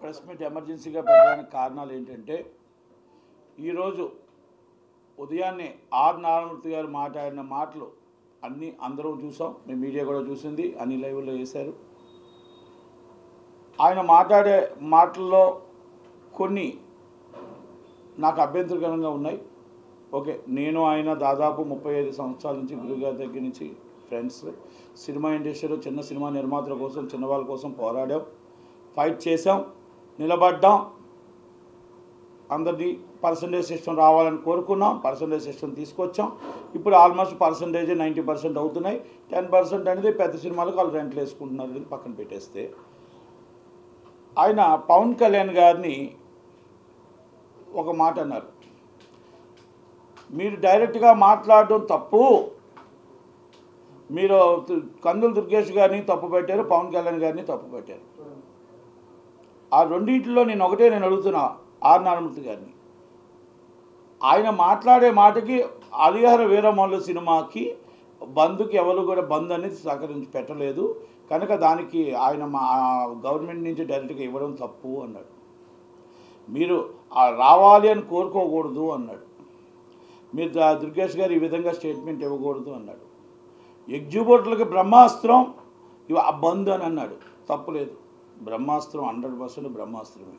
Press meet ఎమర్జెన్సీగా పెట్టడానికి కారణాలు ఏంటంటే ఈరోజు ఉదయాన్నే ఆర్ నారాయణమూర్తి గారు మాట్లాడిన మాటలు అన్నీ అందరూ చూసాం, మీ మీడియా కూడా చూసింది, అన్ని లైవ్లో వేశారు. ఆయన మాట్లాడే మాటల్లో కొన్ని నాకు అభ్యంతరకరంగా ఉన్నాయి. ఓకే, నేను ఆయన దాదాపు 35 సంవత్సరాల నుంచి గురుగారి దగ్గర నుంచి ఫ్రెండ్స్. సినిమా ఇండస్ట్రీలో చిన్న సినిమా నిర్మాతల కోసం, చిన్నవాళ్ళ కోసం పోరాడాం, ఫైట్ చేసాం, నిలబడ్డాం. అందరినీ పర్సంటేజ్ సిస్టమ్ రావాలని కోరుకున్నాం, పర్సంటేజ్ సిస్టమ్ తీసుకొచ్చాం. ఇప్పుడు ఆల్మోస్ట్ పర్సంటేజ్ 90% అవుతున్నాయి. 10% అనేది పెద్ద సినిమాలకు వాళ్ళు రెంట్లు వేసుకుంటున్నారు. ఇది పక్కన పెట్టేస్తే ఆయన పవన్ కళ్యాణ్ గారిని ఒక మాట అన్నారు, మీరు డైరెక్ట్గా మాట్లాడడం తప్పు, మీరు కందుల దుర్గేష్ గారిని తప్పు పెట్టారు, పవన్ కళ్యాణ్ గారిని తప్పు పెట్టారు. ఆ రెండింటిలో నేను అడుగుతున్నా ఆర్ నారాయణమూర్తి గారిని. ఆయన మాట్లాడే మాటకి హరిహర వీరమల్లు సినిమాకి బంద్కి ఎవరు కూడా బంద్ అనేది సహకరించి పెట్టలేదు కనుక దానికి ఆయన గవర్నమెంట్ నుంచి డైరెక్ట్గా ఇవ్వడం తప్పు అన్నాడు. మీరు రావాలి అని కోరుకోకూడదు అన్నాడు. మీరు దుర్గేష్ గారు ఈ విధంగా స్టేట్మెంట్ ఇవ్వకూడదు అన్నాడు. ఎగ్జిక్యూటివ్లకి బ్రహ్మాస్త్రం బంద్ అని అన్నాడు. తప్పులేదు, బ్రహ్మాస్త్రం 100% బ్రహ్మాస్త్రమే.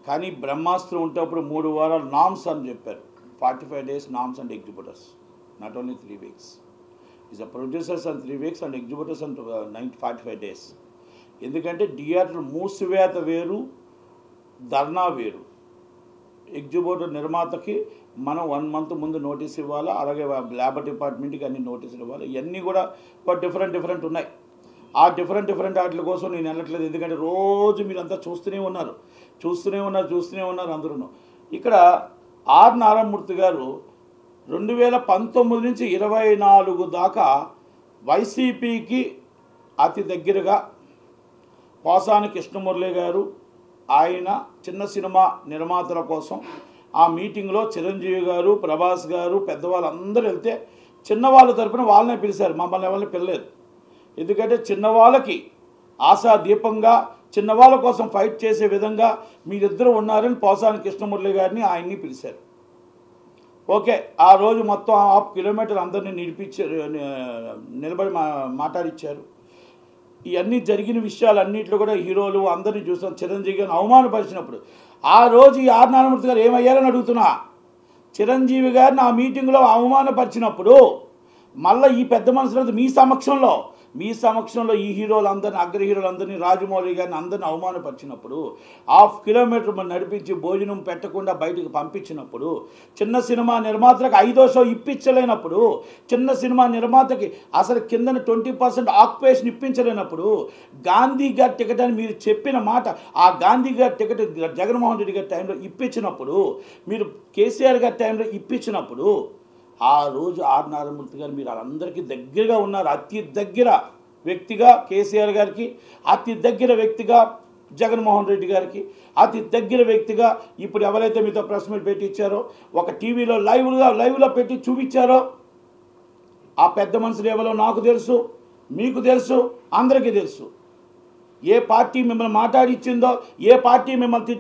కానీ బ్రహ్మాస్త్రం ఉంటేప్పుడు 3 వారాలు నామ్స్ అని చెప్పారు. 45 days norms and executors, not only 3 weeks. Is a producers and 3 weeks and executors and 45 days. ఎందుకంటే థియేటర్ మూసివేత వేరు, ధర్నా వేరు. ఎగ్జిక్యూటివ్ నిర్మాతకి మనం 1 month ముందు నోటీస్ ఇవ్వాలి, అలాగే లేబర్ డిపార్ట్మెంట్కి అన్ని నోటీసులు ఇవ్వాలి. ఇవన్నీ కూడా డిఫరెంట్ ఉన్నాయి. ఆ డిఫరెంట్ వాటి కోసం నేను వెళ్ళట్లేదు. ఎందుకంటే రోజు మీరంతా చూస్తూనే ఉన్నారు అందరూ. ఇక్కడ ఆర్ నారాయణమూర్తి గారు 2019 నుంచి 24 దాకా వైసీపీకి అతి దగ్గరగా పోసాని కృష్ణమురళి గారు, ఆయన చిన్న సినిమా నిర్మాతల కోసం ఆ మీటింగ్లో చిరంజీవి గారు, ప్రభాస్ గారు, పెద్దవాళ్ళందరూ వెళ్తే చిన్నవాళ్ళ తరపున వాళ్ళనే పిలిచారు, మమ్మల్ని ఎవరిని పిలలేదు. ఎందుకంటే చిన్నవాళ్ళకి ఆశా దీపంగా, చిన్నవాళ్ళ కోసం ఫైట్ చేసే విధంగా మీరిద్దరూ ఉన్నారని పోసాని కృష్ణమురళి గారిని ఆయన్ని పిలిచారు. ఓకే, ఆ రోజు మొత్తం 1/2 kilometer అందరినీ నిలబడి మాట్లాడిచ్చారు. ఇవన్నీ జరిగిన విషయాలన్నింటిలో కూడా హీరోలు అందరినీ చూస్తాం. చిరంజీవి గారిని అవమానపరిచినప్పుడు ఆ రోజు ఈ ఆర్ నారాయణమూర్తి గారు ఏమయ్యారని అడుగుతున్నా. చిరంజీవి గారిని ఆ మీటింగ్లో అవమానపరిచినప్పుడు మళ్ళీ ఈ పెద్ద మనుషులంతా మీ సమక్షంలో ఈ హీరోలందరినీ, అగ్ర హీరోలందరినీ, రాజమౌళి గారిని అందరిని అవమానపరిచినప్పుడు, 1/2 kilometer నడిపించి భోజనం పెట్టకుండా బయటకు పంపించినప్పుడు, చిన్న సినిమా నిర్మాతలకు 5వ షో ఇప్పించలేనప్పుడు, చిన్న సినిమా నిర్మాతకి అసలు కిందన 20% ఆక్యుపేషన్ ఇప్పించలేనప్పుడు, గాంధీ గారి టికెట్ అని మీరు చెప్పిన మాట, ఆ గాంధీ గారి టికెట్ జగన్మోహన్ రెడ్డి గారి టైంలో ఇప్పించినప్పుడు, మీరు కేసీఆర్ గారి టైంలో ఇప్పించినప్పుడు, ఆ రోజు ఆర్ నారాయణమూర్తి గారు మీరు అందరికీ దగ్గరగా ఉన్నారు. అతి దగ్గర వ్యక్తిగా కేసీఆర్ గారికి, అతి దగ్గర వ్యక్తిగా జగన్మోహన్ రెడ్డి గారికి, అతి దగ్గర వ్యక్తిగా ఇప్పుడు ఎవరైతే మీతో ప్రెస్ మీట్ పెట్టి ఇచ్చారో, ఒక టీవీలో లైవ్లో పెట్టి చూపించారో, ఆ పెద్ద మనుషులు ఎవరో నాకు తెలుసు, మీకు తెలుసు, అందరికీ తెలుసు. ఏ పార్టీ మిమ్మల్ని మాట్లాడిచ్చిందో, ఏ పార్టీ మిమ్మల్ని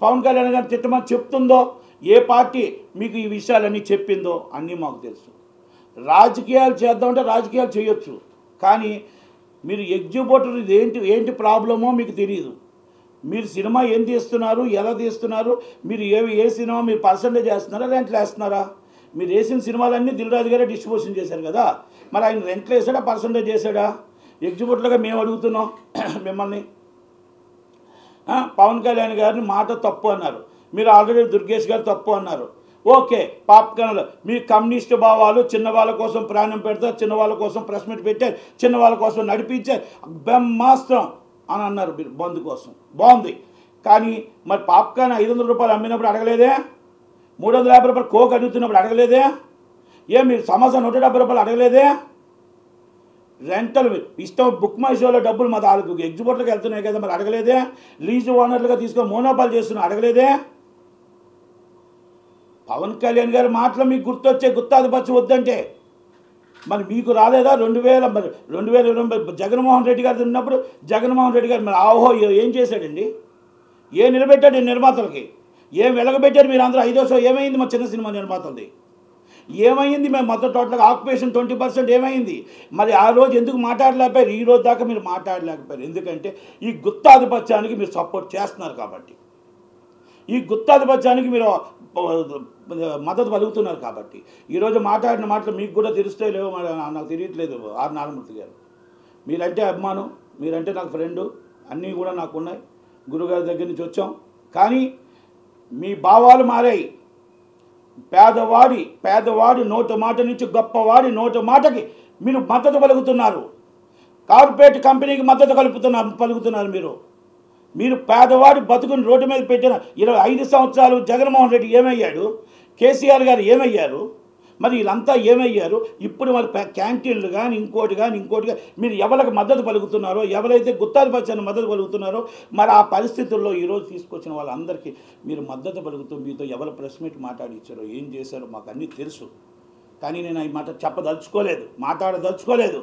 పవన్ కళ్యాణ్ గారిని తిట్టమని చెప్తుందో, ఏ పార్టీ మీకు ఈ విషయాలన్నీ చెప్పిందో అన్నీ మాకు తెలుసు. రాజకీయాలు చేద్దామంటే రాజకీయాలు చేయొచ్చు, కానీ మీరు ఎగ్జిక్యూటివ్ ఏంటి ప్రాబ్లమో మీకు తెలియదు. మీరు సినిమా ఏం తీస్తున్నారు, ఎలా తీస్తున్నారు, మీరు ఏ సినిమా మీరు పర్సంటేజ్ వేస్తున్నారా, రెంట్లు వేస్తున్నారా? మీరు వేసిన సినిమాలన్నీ దిల్ రాజు గారే డిస్ట్రిబ్యూషన్ చేశారు కదా, మరి ఆయన రెంట్లు వేసాడా, పర్సంటేజ్ చేశాడా? ఎగ్జిక్యూటివ్గా మేము అడుగుతున్నాం మిమ్మల్ని. పవన్ కళ్యాణ్ గారిని మాట తప్పు అన్నారు, మీరు ఆల్రెడీ దుర్గేష్ గారు తప్పు అన్నారు. ఓకే, పాప్కార్న్లో మీ కమ్యూనిస్టు భావాలు, చిన్నవాళ్ళ కోసం ప్రాణం పెడతారు, చిన్నవాళ్ళ కోసం ప్రెస్ మీట్ పెట్టారు, చిన్నవాళ్ళ కోసం నడిపించారు, బ్రహ్మాస్త్రం అని అన్నారు మీరు బంద్ కోసం. బాగుంది, కానీ మరి పాప్కార్న్ 500 రూపాయలు అమ్మినప్పుడు అడగలేదే? 350 రూపాయలు కోక్ అడుగుతున్నప్పుడు అడగలేదే? మీరు సమోసా 170 రూపాయలు అడగలేదే? రెంటల్ ఇష్టం బుక్ మై షోలో డబ్బులు మా దానికి ఎగ్జిక్యూటివ్కి వెళ్తున్నాయి కదా, మరి అడగలేదే? లీజు ఓనర్లుగా తీసుకొని మోనోపాల్ చేస్తున్నా అడగలేదే? పవన్ కళ్యాణ్ గారి మాటలు మీకు గుర్తాదిపచ్చి వద్దంటే మరి మీకు రాలేదా? 2020 జగన్మోహన్ రెడ్డి గారు ఉన్నప్పుడు జగన్మోహన్ రెడ్డి గారు మరి ఆహో ఏం చేశాడండి? ఏం నిలబెట్టాడు ఈ నిర్మాతలకి? ఏం వెలగబెట్టారు మీరు అందరూ? 5వ షో ఏమైంది మా చిన్న సినిమా నిర్మాతలది? ఏమైంది? మేము మొత్తం టోటల్గా ఆక్యుపేషన్ 20% ఏమైంది? మరి ఆ రోజు ఎందుకు మాట్లాడలేకపోయారు? ఈ రోజు దాకా మీరు మాట్లాడలేకపోయారు. ఎందుకంటే ఈ గుత్తాధిపత్యానికి మీరు సపోర్ట్ చేస్తున్నారు కాబట్టి, ఈ గుత్తాధిపత్యానికి మీరు మద్దతు పలుకుతున్నారు కాబట్టి ఈరోజు మాట్లాడిన మాటలు మీకు కూడా తెలుస్తే లేవో మరి నాకు తెలియట్లేదు. ఆర్ నారాయణమూర్తి గారు, మీరంటే అభిమానం, మీరంటే నాకు ఫ్రెండు, అన్నీ కూడా నాకు ఉన్నాయి. గురుగారి దగ్గర నుంచి వచ్చాం. కానీ మీ భావాలు మారాయి. పేదవాడి నోటు మాట నుంచి గొప్పవాడి నోటు మాటకి మీరు మద్దతు పలుకుతున్నారు. కార్పొరేట్ కంపెనీకి మద్దతు పలుకుతున్నారు. మీరు పేదవాడి బతుకుని రోడ్డు మీద పెట్టిన 25 సంవత్సరాలు జగన్మోహన్ రెడ్డి ఏమయ్యాడు? కేసీఆర్ గారు ఏమయ్యారు? మరి వీళ్ళంతా ఏమయ్యారు? ఇప్పుడు మరి క్యాంటీన్లు కానీ ఇంకోటిగా మీరు ఎవరికి మద్దతు పలుకుతున్నారో, ఎవరైతే గుత్తాధిపత్యాన్ని మద్దతు పలుకుతున్నారో, మరి ఆ పరిస్థితుల్లో ఈరోజు తీసుకొచ్చిన వాళ్ళందరికీ మీరు మద్దతు పలుకుతూ మీతో ఎవరు ప్రెస్ మీట్ మాట్లాడించారో, ఏం చేశారో మాకు అన్నీ తెలుసు. కానీ నేను ఈ మాట మాట్లాడదలుచుకోలేదు.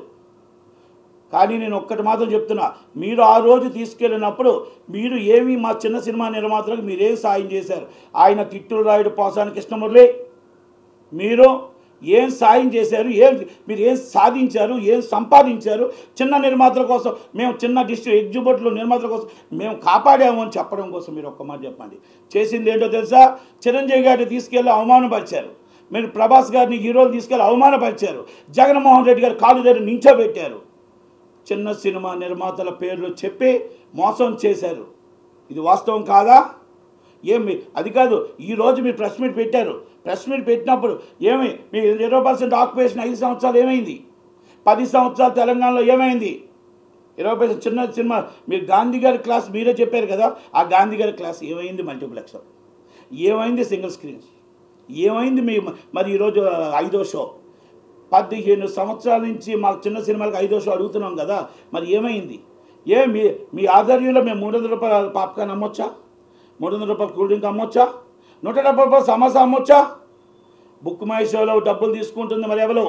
కానీ నేను ఒక్కటి మాత్రం చెప్తున్నా, మీరు ఆ రోజు తీసుకెళ్ళినప్పుడు మీరు ఏమీ మా చిన్న సినిమా నిర్మాతలకు మీరేం సాయం చేశారు? ఆయన తిట్టులు రాయుడు పోసాని కృష్ణమురళి, మీరు ఏం సాయం చేశారు? మీరు ఏం సాధించారు? ఏం సంపాదించారు? చిన్న నిర్మాతల కోసం మేము చిన్న ఎగ్జిబిట్లు నిర్మాతల కోసం మేము కాపాడాము అని చెప్పడం కోసం మీరు ఒక్క మాట చెప్పండి. చేసింది ఏంటో తెలుసా? చిరంజీవి గారిని తీసుకెళ్ళి అవమానపరిచారు. మీరు ప్రభాస్ గారిని హీరోలు తీసుకెళ్ళి అవమానపరిచారు. జగన్మోహన్ రెడ్డి గారు కాలు దగ్గర నించోబెట్టారు. చిన్న సినిమా నిర్మాతల పేర్లు చెప్పి మోసం చేశారు. ఇది వాస్తవం కాదా? అది కాదు, ఈరోజు మీరు ప్రెస్ మీట్ పెట్టారు. ప్రెస్ మీట్ పెట్టినప్పుడు ఏమి మీ 20% ఆక్యుపేషన్ 5 సంవత్సరాలు ఏమైంది? 10 సంవత్సరాలు తెలంగాణలో ఏమైంది? 20% చిన్న సినిమా మీరు గాంధీ గారి క్లాస్ మీరే చెప్పారు కదా, ఆ గాంధీ గారి క్లాస్ ఏమైంది? మల్టీప్లెక్స్ ఏమైంది? సింగిల్ స్క్రీన్స్ ఏమైంది? మరి ఈరోజు 5వ షో 15 సంవత్సరాల నుంచి మాకు చిన్న సినిమాలకు 5వ షో అడుగుతున్నాం కదా, మరి ఏమైంది? మీ ఆధ్వర్యంలో మేము 300 రూపాయల పాప్కార్న్ అమ్మొచ్చా? 300 రూపాయల కూల్ డ్రింక్ అమ్మొచ్చా? 170 రూపాయల సమోసా అమ్మొచ్చా? బుక్ మై షోలో డబ్బులు తీసుకుంటుంది మరి ఎవరు?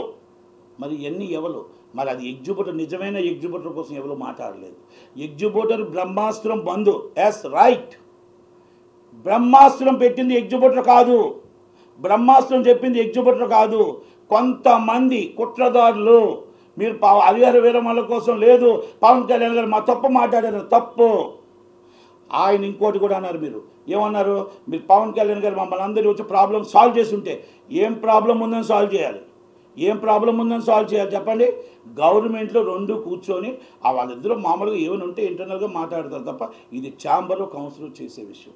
మరి ఎన్ని ఎవరు? మరి అది ఎగ్జిబిటర్, నిజమైన ఎగ్జిబిటర్ కోసం ఎవరు మాట్లాడలేదు. ఎగ్జిబిటర్ బ్రహ్మాస్త్రం బంధు. ఎస్ రైట్, బ్రహ్మాస్త్రం పెట్టింది ఎగ్జిబిటర్ కాదు, బ్రహ్మాస్త్రం చెప్పింది ఎగ్జిబిటర్ కాదు. కొంతమంది కుట్రదారులు మీరు హరిహర వీరమల కోసం లేదు, పవన్ కళ్యాణ్ గారు మా తప్పు మాట్లాడారు, తప్పు. ఆయన ఇంకోటి కూడా అన్నారు. మీరు ఏమన్నారు? మీరు పవన్ కళ్యాణ్ గారు మమ్మల్ని అందరూ వచ్చి ప్రాబ్లం సాల్వ్ చేసి ఉంటే ఏం ప్రాబ్లం ఉందని సాల్వ్ చేయాలి? చెప్పండి. గవర్నమెంట్లో 2 కూర్చొని వాళ్ళిద్దరూ మామూలుగా ఏమైనా ఉంటే ఇంటర్నల్గా మాట్లాడతారు తప్ప ఇది ఛాంబర్లో కౌన్సిలర్ చేసే విషయం.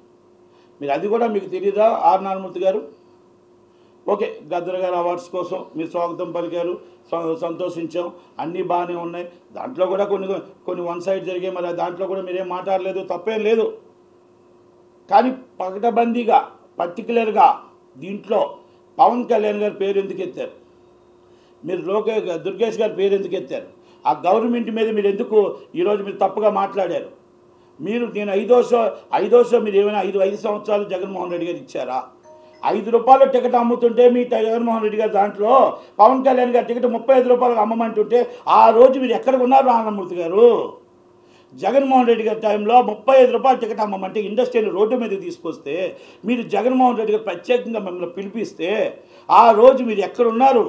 మీరు అది కూడా మీకు తెలియదా? ఆర్ నారాయణమూర్తి గారు ఓకే, గద్దర్ గారు అవార్డ్స్ కోసం మీరు స్వాగతం పలికారు, సంతోషించాం, అన్నీ బాగానే ఉన్నాయి. దాంట్లో కూడా కొన్ని వన్ సైడ్ జరిగాయి, మరి దాంట్లో కూడా మీరేం మాట్లాడలేదు, తప్పేం లేదు. కానీ పకటబందీగా పర్టికులర్గా దీంట్లో పవన్ కళ్యాణ్ గారి పేరు ఎందుకు ఎత్తారు? మీరు దుర్గేష్ గారి పేరు ఎందుకు ఎత్తారు? ఆ గవర్నమెంట్ మీద మీరు ఎందుకు ఈరోజు మీరు తప్పుగా మాట్లాడారు? నేను 5వ షో మీరు ఏమైనా 5 సంవత్సరాలు జగన్మోహన్ రెడ్డి గారు ఇచ్చారా? 5 రూపాయల టికెట్ అమ్ముతుంటే మీ జగన్మోహన్ రెడ్డి గారు దాంట్లో పవన్ కళ్యాణ్ గారి టికెట్ 35 రూపాయలకు అమ్మమంటుంటే ఆ రోజు మీరు ఎక్కడ ఉన్నారు నారాయణమూర్తి గారు? జగన్మోహన్ రెడ్డి గారి టైంలో 35 రూపాయల టికెట్ అమ్మమంటే ఇండస్ట్రీని రోడ్డు మీదకి తీసుకొస్తే మీరు జగన్మోహన్ రెడ్డి గారు ప్రత్యేకంగా మిమ్మల్ని పిలిపిస్తే ఆ రోజు మీరు ఎక్కడున్నారు?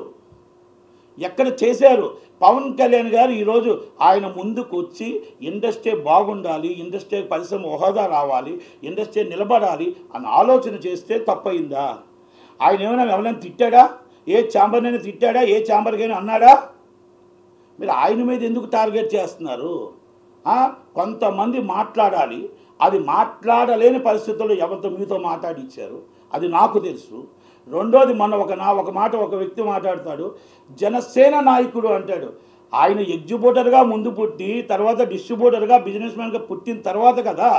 ఎక్కడ చేశారు? పవన్ కళ్యాణ్ గారు ఈరోజు ఆయన ముందుకు వచ్చి ఇండస్ట్రీ బాగుండాలి, ఇండస్ట్రీ పరిశ్రమ హోదా రావాలి, ఇండస్ట్రీ నిలబడాలి అని ఆలోచన చేస్తే తప్పయిందా? ఆయన ఎవరైనా తిట్టాడా? ఏ ఛాంబర్నైనా తిట్టాడా? ఏ ఛాంబర్కైనా అన్నాడా? మీరు ఆయన మీద ఎందుకు టార్గెట్ చేస్తున్నారు? కొంతమంది మాట్లాడాలి, అది మాట్లాడలేని పరిస్థితుల్లో ఎవరితో మీతో మాట్లాడిచ్చారు అది నాకు తెలుసు. రెండోది మొన్న ఒక వ్యక్తి మాట్లాడతాడు, జనసేన నాయకుడు అంటాడు. ఆయన ఎగ్జిబిటర్గా ముందు పుట్టి తర్వాత డిస్ట్రిబ్యూటర్గా బిజినెస్ మ్యాన్గా పుట్టిన తర్వాత కదా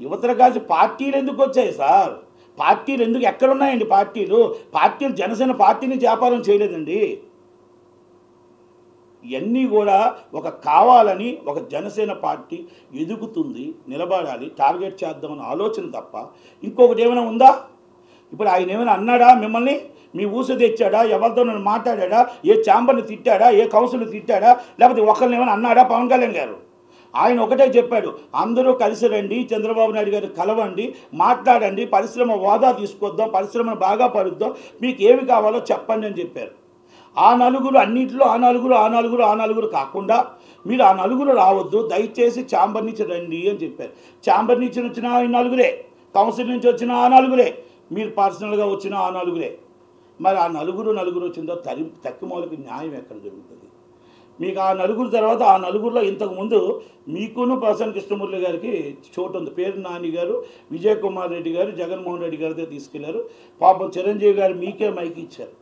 యువతర కాసి పార్టీలు ఎందుకు వచ్చాయి సార్? పార్టీలు ఎందుకు ఎక్కడున్నాయండి? పార్టీలు జనసేన పార్టీని వ్యాపారం చేయలేదండి. ఇవన్నీ కూడా కావాలని ఒక జనసేన పార్టీ ఎదుగుతుంది, నిలబడాలి, టార్గెట్ చేద్దామని ఆలోచన తప్ప ఇంకొకటి ఏమైనా ఉందా? ఇప్పుడు ఆయన ఏమైనా అన్నాడా? మిమ్మల్ని మీ ఊసు తెచ్చాడా? ఎవరితో నన్ను మాట్లాడా? ఏ ఛాంబర్ని తిట్టాడా? ఏ కౌన్సిల్ని తిట్టాడా? లేకపోతే ఒకరిని ఏమైనా అన్నాడా? పవన్ కళ్యాణ్ గారు ఆయన ఒకటే చెప్పాడు, అందరూ కలిసి రండి, చంద్రబాబు నాయుడు గారు కలవండి, మాట్లాడండి, పరిశ్రమ హోదా తీసుకొద్దాం, పరిశ్రమను బాగా పరుద్దాం, మీకు ఏమి కావాలో చెప్పండి అని చెప్పారు. ఆ నలుగురు అన్నింటిలో ఆ నలుగురు కాకుండా మీరు ఆ నలుగురు రావద్దు, దయచేసి ఛాంబర్ నుంచి రండి అని చెప్పారు. ఛాంబర్ నుంచి వచ్చిన ఆ నలుగురే, కౌన్సిల్ నుంచి వచ్చిన ఆ నలుగురే, మీరు పర్సనల్గా వచ్చిన ఆ నలుగురే. మరి ఆ నలుగురు వచ్చిందో తక్కిమూలకి న్యాయం ఎక్కడ జరుగుతుంది? మీకు ఆ నలుగురు తర్వాత ఆ నలుగురిలో ఇంతకుముందు మీకును ప్రసన్న కృష్ణమూర్తి గారికి చోటు ఉంది. పేరు నాని గారు, విజయ్ కుమార్ రెడ్డి గారు, జగన్మోహన్ రెడ్డి గారితో తీసుకెళ్లారు. పాపం చిరంజీవి గారు మీకే మైక్ ఇచ్చారు,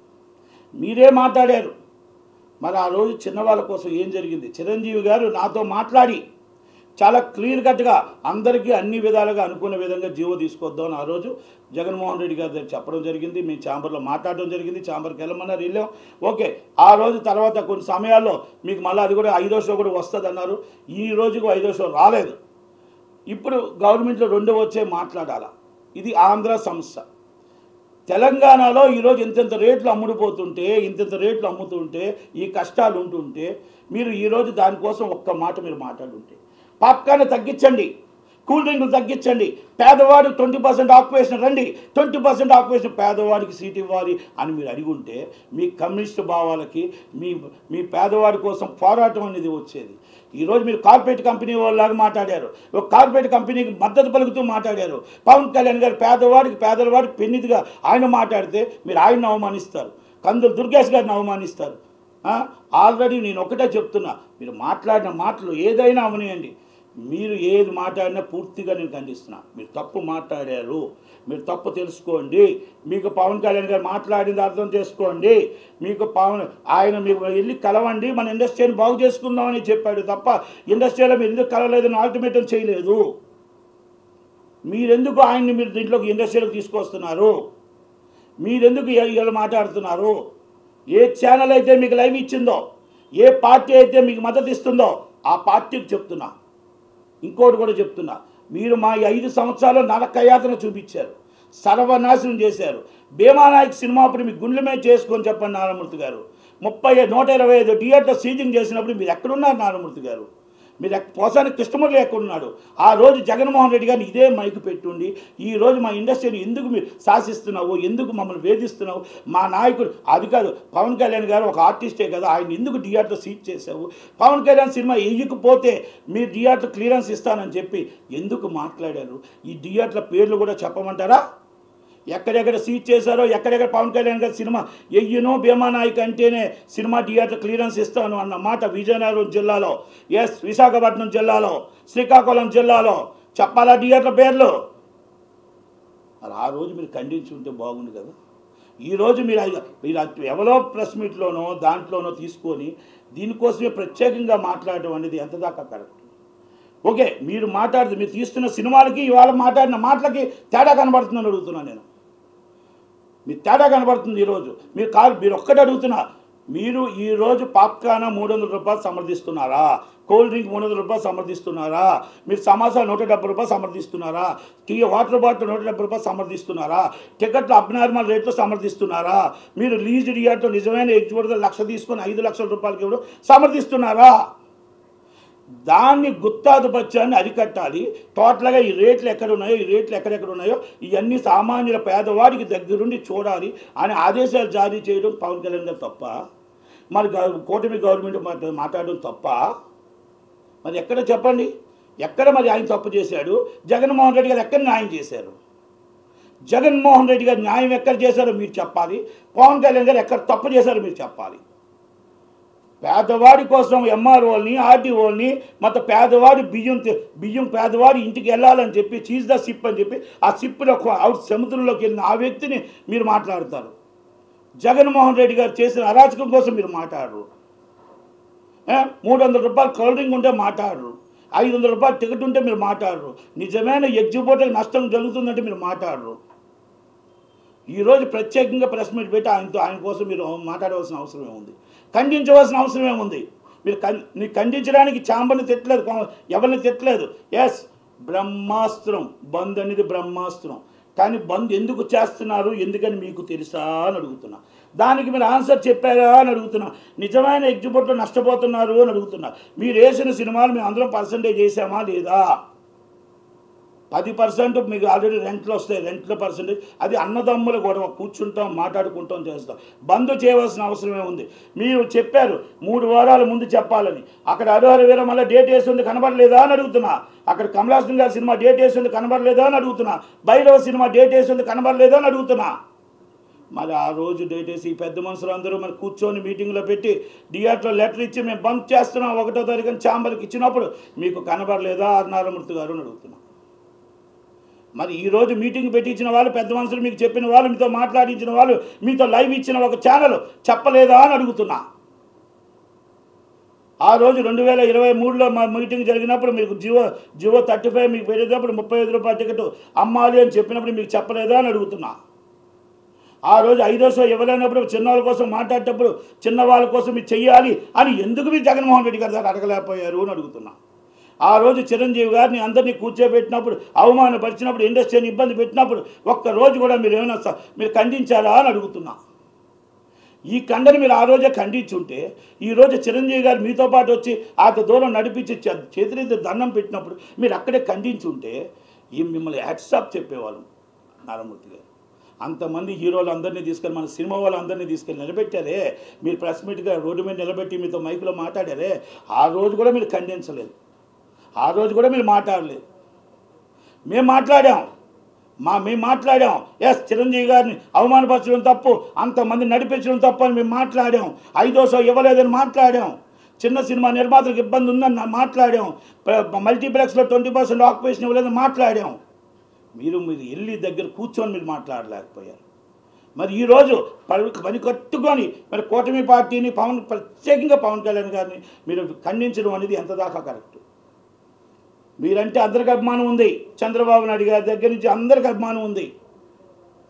మీరే మాట్లాడారు. మరి ఆ రోజు చిన్నవాళ్ళ కోసం ఏం జరిగింది? చిరంజీవి గారు నాతో మాట్లాడి చాలా క్లియర్ కట్గా అందరికీ అన్ని విధాలుగా అనుకున్న విధంగా జీవో తీసుకొద్దామని ఆ రోజు జగన్మోహన్ రెడ్డి గారి దగ్గర చెప్పడం జరిగింది. మేము ఛాంబర్లో మాట్లాడడం జరిగింది, ఛాంబర్కి వెళ్ళమన్నారు, వెళ్ళాం. ఓకే, ఆ రోజు తర్వాత కొన్ని సమయాల్లో మీకు మళ్ళీ అది కూడా 5వ షో కూడా వస్తుంది అన్నారు. ఈ రోజుకు 5వ షో రాలేదు. ఇప్పుడు గవర్నమెంట్లో 2వ వచ్చే మాట్లాడాలా? ఇది ఆంధ్ర సంస్థ. తెలంగాణలో ఈరోజు ఇంత రేట్లు అమ్ముడుపోతుంటే, ఇంత రేట్లు అమ్ముతుంటే, ఈ కష్టాలు ఉంటుంటే, మీరు ఈరోజు దానికోసం ఒక్క మాట మీరు మాట్లాడుంటే, పాప్కార్న్ తగ్గించండి, కూల్ డ్రింకులు తగ్గించండి, పేదవాడికి 20% ఆక్యుపేషన్ రండి, 20% ఆక్యుపేషన్ పేదవాడికి సీట్ ఇవ్వాలి అని మీరు అడిగి ఉంటే మీ కమ్యూనిస్టు భావాలకి మీ పేదవాడి కోసం పోరాటం అనేది వచ్చేది. ఈరోజు మీరు కార్పొరేట్ కంపెనీ వాళ్ళలాగా మాట్లాడారు, ఒక కార్పొరేట్ కంపెనీకి మద్దతు పలుకుతూ మాట్లాడారు. పవన్ కళ్యాణ్ గారు పేదవాడికి పెన్నిదిగా ఆయన మాట్లాడితే మీరు ఆయన్ని అవమానిస్తారు, కందులు దుర్గేష్ గారిని అవమానిస్తారు. ఆల్రెడీ నేను ఒకటే చెప్తున్నా, మీరు మాట్లాడిన మాటలు ఏదైనా అవనియండి, మీరు ఏది మాట్లాడినా పూర్తిగా నేను ఖండిస్తున్నా. మీరు తప్పు మాట్లాడారు, మీరు తప్పు తెలుసుకోండి. మీకు పవన్ కళ్యాణ్ గారు మాట్లాడింది అర్థం చేసుకోండి. మీకు మీకు వెళ్ళి కలవండి, మన ఇండస్ట్రీని బాగు చేసుకుందామని చెప్పాడు తప్ప ఇండస్ట్రీలో మీరు ఎందుకు కలవలేదని ఆల్టిమేటం చేయలేదు. మీరెందుకు ఆయన్ని మీరు దీంట్లోకి ఇండస్ట్రీలోకి తీసుకొస్తున్నారు? మీరెందుకు ఇలా మాట్లాడుతున్నారు? ఏ ఛానల్ అయితే మీకు లైవ్ ఇచ్చిందో, ఏ పార్టీ అయితే మీకు మద్దతు ఇస్తుందో ఆ పార్టీకి చెప్తున్నా. ఇంకోటి కూడా చెప్తున్నా, మీరు మా 5 సంవత్సరాలు నరకయాతన చూపించారు, సర్వనాశనం చేశారు. భీమానాయక్ సినిమా అప్పుడు మీ గుండెల మీద చేసుకొని చెప్పండి నారాయణమూర్తి గారు. 125 థియేటర్లు సీజింగ్ చేసినప్పుడు మీరు ఎక్కడున్నారు నారాయణమూర్తి గారు? మీరు పోసాని కృష్ణమూర్తి ఎక్కడున్నాడు? ఆ రోజు జగన్మోహన్ రెడ్డి గారిని ఇదే మైకు పెట్టుండి ఈరోజు మా ఇండస్ట్రీని ఎందుకు మీరు శాసిస్తున్నావు, ఎందుకు మమ్మల్ని వేధిస్తున్నావు? మా నాయకుడు అది కాదు, పవన్ కళ్యాణ్ గారు ఒక ఆర్టిస్టే కదా, ఆయన ఎందుకు థియేటర్ సీట్ చేశావు? పవన్ కళ్యాణ్ సినిమా వేయకపోతే మీరు థియేటర్ క్లియరెన్స్ ఇస్తానని చెప్పి ఎందుకు మాట్లాడారు? ఈ థియేటర్ల పేర్లు కూడా చెప్పమంటారా? ఎక్కడెక్కడ సీట్ చేశారో, ఎక్కడెక్కడ పవన్ కళ్యాణ్ గారి సినిమా ఎయ్యనో భీమానాయక్ అంటేనే సినిమా థియేటర్ క్లియరెన్స్ ఇస్తాను అన్న మాట విజయనగరం జిల్లాలో, విశాఖపట్నం జిల్లాలో, శ్రీకాకుళం జిల్లాలో చెప్పాలా థియేటర్ల పేర్లు? మరి ఆ రోజు మీరు ఖండించి ఉంటే బాగుంది కదా. ఈరోజు మీరు ఎవరో ప్రెస్ మీట్లోనో దాంట్లోనో తీసుకొని దీనికోసమే ప్రత్యేకంగా మాట్లాడటం అనేది ఎంత దాకా కరెక్ట్? ఓకే, మీరు తీస్తున్న సినిమాలకి ఇవాళ మాట్లాడిన మాటలకి తేడా కనబడుతుందని అడుగుతున్నాను నేను. మీరు తేడా కనబడుతుంది ఈరోజు. మీరు ఒక్కటి అడుగుతున్నా, మీరు ఈరోజు పాప్కార్న్ 300 రూపాయలు సమర్థిస్తున్నారా? కూల్ డ్రింక్ 300 రూపాయలు సమర్థిస్తున్నారా? మీరు సమోసా 170 రూపాయలు సమర్థిస్తున్నారా? వాటర్ బాటిల్ 170 రూపాయలు సమర్థిస్తున్నారా? టికెట్లు అబ్నార్మల్ రేట్లు సమర్థిస్తున్నారా? మీరు లీజ్ థియేటర్ నిజమైన ఎగ్జిబిటర్ 1,00,000 తీసుకొని 5 లక్షల రూపాయలకి ఇవ్వడం సమర్థిస్తున్నారా? దాన్ని గుత్తాధిపత్యాన్ని అరికట్టాలి. టోటల్గా ఈ రేట్లు ఎక్కడెక్కడ ఉన్నాయో ఇవన్నీ సామాన్యుల పేదవాడికి దగ్గరుండి చూడాలి అని ఆదేశాలు జారీ చేయడం పవన్ కళ్యాణ్ గారు తప్ప? మరి కూటమి గవర్నమెంట్ మాట్లాడడం తప్ప? మరి ఎక్కడ చెప్పండి, ఎక్కడ మరి ఆయన తప్పు చేశాడు? జగన్మోహన్ రెడ్డి గారు ఎక్కడ న్యాయం చేశారు? జగన్మోహన్ రెడ్డి గారు న్యాయం ఎక్కడ చేశారో మీరు చెప్పాలి. పవన్ కళ్యాణ్ గారు ఎక్కడ తప్పు చేశారో మీరు చెప్పాలి. పేదవాడి కోసం ఎంఆర్ఓల్ని, ఆర్డీఓల్ని, మొత్తం పేదవాడి బియ్యం పేదవాడి ఇంటికి వెళ్ళాలని చెప్పి చీజ్ ద సిప్ అని చెప్పి ఆ సిప్లో అవుట్ సముద్రంలోకి వెళ్ళిన ఆ వ్యక్తిని మీరు మాట్లాడతారు. జగన్మోహన్ రెడ్డి గారు చేసిన అరాచకం కోసం మీరు మాట్లాడరు. 300 రూపాయలు కూల్ డ్రింక్ ఉంటే మాట్లాడరు, 500 రూపాయలు టికెట్ ఉంటే మీరు మాట్లాడరు, నిజమైన ఎగ్జిబిటర్ నష్టం జరుగుతుందంటే మీరు మాట్లాడరు. ఈరోజు ప్రత్యేకంగా ప్రెస్ మీట్ పెట్టి ఆయన కోసం మీరు మాట్లాడవలసిన అవసరం ఏముంది? ఖండించవలసిన అవసరం ఏముంది? మీరు ఖండించడానికి ఛాంబర్ని తిట్టలేదు, ఎవరిని తిట్టలేదు. బ్రహ్మాస్త్రం బంద్ అనేది బ్రహ్మాస్త్రం. కానీ బంద్ ఎందుకు చేస్తున్నారు, ఎందుకని మీకు తెలుసా అని అడుగుతున్నా. దానికి మీరు ఆన్సర్ చెప్పారా అని అడుగుతున్నా. నిజమైన ఎగ్జిబిట్లో నష్టపోతున్నారు అని అడుగుతున్నా. మీరు వేసిన సినిమాలు మేము అందరం పర్సంటేజ్ చేసామా లేదా? 10% మీకు ఆల్రెడీ రెంట్లు వస్తాయి, రెంట్ల పర్సంటేజ్. అది అన్నదమ్ముల గొడవ, కూర్చుంటాం, మాట్లాడుకుంటాం, చేస్తాం. బంద్ చేయవలసిన అవసరమే ఉంది. మీరు చెప్పారు 3 వారాల ముందు చెప్పాలని. అక్కడ హరిహర వీర మళ్ళీ డేట్ వేసింది కనబడలేదా అని అడుగుతున్నా. అక్కడ కమలాసన్ గారి సినిమా డేట్ వేసింది కనబడలేదా అని అడుగుతున్నా. భైరవ సినిమా డేట్ వేసింది కనబడలేదా అని అడుగుతున్నా. మరి ఆ రోజు డేట్ వేసి పెద్ద మనుషులు అందరూ మరి కూర్చొని మీటింగ్లో పెట్టి థియేటర్లో లెటర్ ఇచ్చి మేము బంద్ చేస్తున్నాం 1వ తారీఖున ఛాంబర్కి ఇచ్చినప్పుడు మీకు కనబడలేదా ఆర్నారామూర్తి గారు అని అడుగుతున్నా. మరి ఈరోజు మీటింగ్ పెట్టించిన వాళ్ళు, పెద్ద మనుషులు మీకు చెప్పిన వాళ్ళు, మీతో మాట్లాడించిన వాళ్ళు, మీతో లైవ్ ఇచ్చిన ఒక ఛానల్ చెప్పలేదా అని అడుగుతున్నా. ఆ రోజు 2023లో మా మీటింగ్ జరిగినప్పుడు మీకు జివో 35 మీకు పెట్టేటప్పుడు 35 రూపాయల టికెట్ అమ్మాలి అని చెప్పినప్పుడు మీకు చెప్పలేదా అని అడుగుతున్నా. ఆ రోజు 5వ షో ఇవ్వలేనప్పుడు చిన్నవాళ్ళ కోసం మాట్లాడేటప్పుడు చిన్నవాళ్ళ కోసం మీరు చెయ్యాలి అని ఎందుకు మీరు జగన్మోహన్ రెడ్డి గారు దాన్ని అడగలేకపోయారు అని అడుగుతున్నా. ఆ రోజు చిరంజీవి గారిని అందరినీ కూర్చోబెట్టినప్పుడు, అవమానపరిచినప్పుడు, ఇండస్ట్రీని ఇబ్బంది పెట్టినప్పుడు ఒక్కరోజు కూడా మీరు ఏమైనా మీరు ఖండించారా అని అడుగుతున్నా. ఈ ఖండని మీరు ఆ రోజే ఖండించుంటే ఈరోజు చిరంజీవి గారు మీతో పాటు వచ్చి అంత దూరం నడిపించి చేతులెత్తి దండం పెట్టినప్పుడు మీరు అక్కడే ఖండించుంటే మిమ్మల్ని హ్యాట్సాప్ చెప్పేవాళ్ళం. నారాయణమూర్తి గారు అంతమంది హీరోలు అందరినీ తీసుకెళ్ళి, మన సినిమా వాళ్ళు అందరినీ తీసుకెళ్ళి నిలబెట్టారే. మీరు ప్రెస్ మీట్గా రోడ్డు మీద నిలబెట్టి మీతో మైకులో మాట్లాడారే. ఆ రోజు కూడా మీరు ఖండించలేదు, ఆ రోజు కూడా మీరు మాట్లాడలేదు. మేము మాట్లాడాం. ఎస్, చిరంజీవి గారిని అవమానపరచడం తప్పు, అంతమంది నడిపించడం తప్పు అని మేము మాట్లాడాం. 5వ షో ఇవ్వలేదని మాట్లాడాం. చిన్న సినిమా నిర్మాతలకు ఇబ్బంది ఉందని మాట్లాడాం. మల్టీప్లెక్స్లో 20% ఆక్యుపేషన్ ఇవ్వలేదని మాట్లాడాం. మీరు వెళ్ళి దగ్గర కూర్చొని మీరు మాట్లాడలేకపోయారు. మరి ఈరోజు పని కట్టుకొని మరి కూటమి పార్టీని ప్రత్యేకంగా పవన్ కళ్యాణ్ గారిని మీరు ఖండించడం అనేది ఎంత దాకా కరెక్ట్? మీరంటే అందరికి అభిమానం ఉంది, చంద్రబాబు నాయుడు గారి దగ్గర నుంచి అందరికి అభిమానం ఉంది.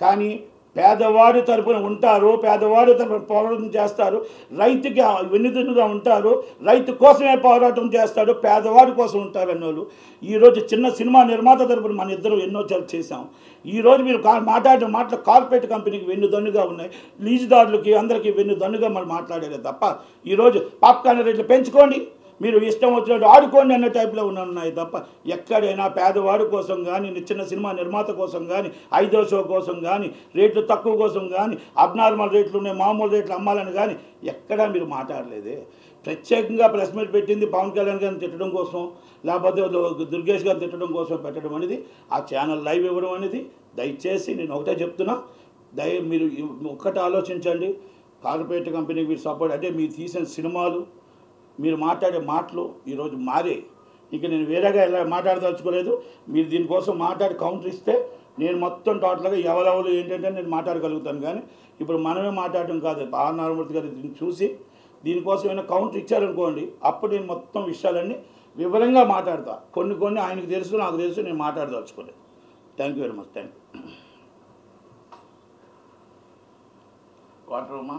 కానీ పేదవాడి తరపున ఉంటారు, పేదవాడి తరపున పోరాటం చేస్తారు, రైతుకి వెన్నుదన్నుగా ఉంటారు, రైతు కోసమే పోరాటం చేస్తాడు, పేదవాడి కోసం ఉంటారు అన్నోళ్ళు ఈరోజు చిన్న సినిమా నిర్మాత తరపున మన ఇద్దరు ఎన్నో చేసాం. ఈరోజు మీరు మాట్లాడిన మాటలు కార్పొరేట్ కంపెనీకి వెన్నుదన్నుగా ఉన్నాయి, లీజుదారులకి అందరికీ వెన్నుదన్నుగా మనం మాట్లాడారే తప్ప ఈరోజు పాప్కార్న్ రేట్లు పెంచుకోండి, మీరు ఇష్టం వచ్చినట్టు ఆడుకోండి అన్న టైప్లో ఉన్నాయి తప్ప ఎక్కడైనా పేదవాడి కోసం కానీ, చిన్న సినిమా నిర్మాత కోసం కానీ, 5వ షో కోసం కానీ, రేట్లు తక్కువ కోసం కానీ, అబ్నార్మల్ రేట్లు ఉన్నాయి మామూలు రేట్లు అమ్మాలని కానీ ఎక్కడా మీరు మాట్లాడలేదే. ప్రత్యేకంగా ప్రెస్ మీట్ పెట్టింది పవన్ కళ్యాణ్ గారిని తిట్టడం కోసం, లేకపోతే దుర్గేష్ గారిని తిట్టడం కోసం పెట్టడం అనేది, ఆ ఛానల్ లైవ్ ఇవ్వడం అనేది. దయచేసి నేను ఒకటే చెప్తున్నా, మీరు ఒక్కటి ఆలోచించండి. కార్పొరేట్ కంపెనీకి మీరు సపోర్ట్ అంటే మీరు తీసిన సినిమాలు, మీరు మాట్లాడే మాటలు ఈరోజు మారే. ఇక నేను వేరేగా ఎలా మాట్లాడదలుచుకోలేదు. మీరు దీనికోసం మాట్లాడి కౌంటర్ ఇస్తే నేను మొత్తం టోటల్గా ఎవరెవరు ఏంటంటే నేను మాట్లాడగలుగుతాను. కానీ ఇప్పుడు మనమే మాట్లాడటం కాదు. నారాయణమూర్తి గారు దీన్ని చూసి దీనికోసం ఏమైనా కౌంటర్ ఇచ్చారనుకోండి, అప్పుడు నేను మొత్తం విషయాలన్నీ వివరంగా మాట్లాడతా. కొన్ని ఆయనకు తెలుసు, నాకు తెలుసు, నేను మాట్లాడదలుచుకోలేదు. Thank you very much. Thank you. Water అమ్మా.